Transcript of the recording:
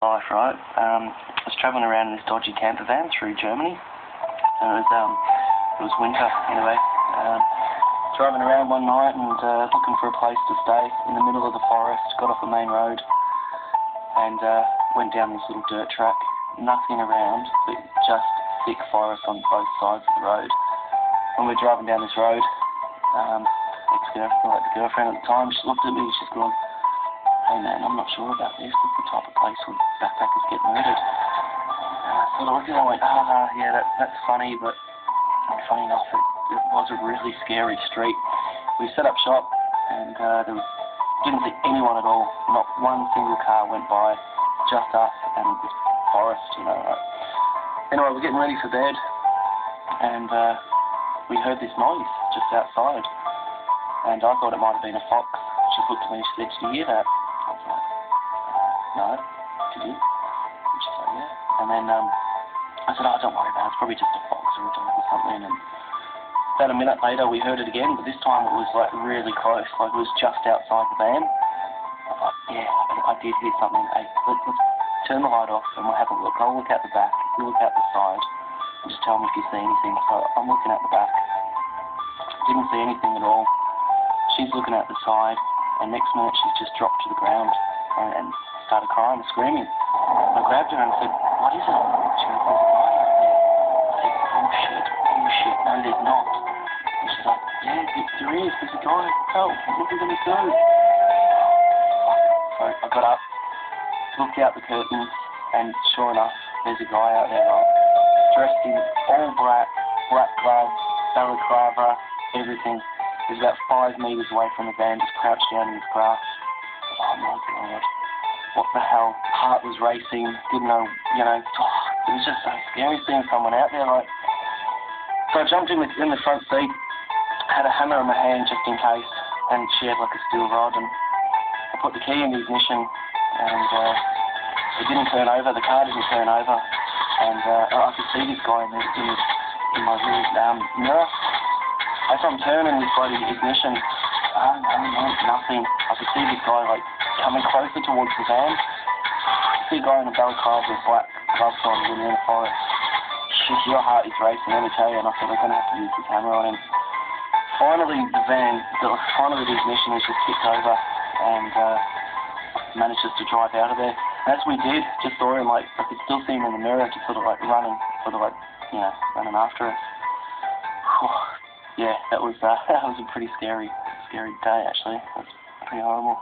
Life, right? I was travelling around in this dodgy camper van through Germany. And it was winter anyway. Driving around one night and looking for a place to stay in the middle of the forest. Got off the main road and went down this little dirt track. Nothing around, but just thick forest on both sides of the road. When we're driving down this road, the girlfriend at the time, she looked at me. She's gone, "Hey man, I'm not sure about this. It's the type of place where backpackers get murdered." So I looked at her and I went, yeah, that's funny, but funny enough, it was a really scary street. We set up shop and didn't see anyone at all. Not one single car went by, just us and this forest, Right? Anyway, we're getting ready for bed and we heard this noise just outside. And I thought it might have been a fox. She looked at me and she said, "Did you hear that?" I was like, "No, did you?" And she's like, "Yeah." And then I said, "Oh, don't worry about it. It's probably just a fox or a dog or something." And about a minute later, we heard it again, but this time it was like really close. Like it was just outside the van. I was like, "Yeah, I did hear something. Hey, let's turn the light off and we'll have a look. I'll look out the back. You look out the side. And just tell me if you see anything." So I'm looking out the back. Didn't see anything at all. She's looking at the side, and next minute she's just dropped to the ground and started crying and screaming. I grabbed her and said, "What is it?" She goes, "There's a guy out there." I said, bullshit, no there's not." And she's like, "Yeah, there is, there's a guy, help, what are we going to do?" So I got up, looked out the curtains, and sure enough, there's a guy out there, right, dressed in all black gloves, balaclava, everything. He was about 5 meters away from the van, just crouched down in his grass. Oh my God, what the hell? Heart was racing, didn't know, it was just so scary seeing someone out there. So I jumped in the front seat, had a hammer in my hand just in case, and she had like a steel rod, and I put the key in the ignition, and it didn't turn over, the car didn't turn over, and I could see this guy in my rear mirror. As I'm turning this bloody ignition, nothing. I could see this guy coming closer towards the van. I see a guy in a balaclava with black gloves on in the forest. Shit, your heart is racing, let me tell you. And I thought I'm going to have to use the camera on him. Finally, the ignition was just kicked over and managed us to drive out of there. And as we did, just saw him, I could still see him in the mirror, just running, running after us. Yeah, that was a pretty scary day actually. That's pretty horrible.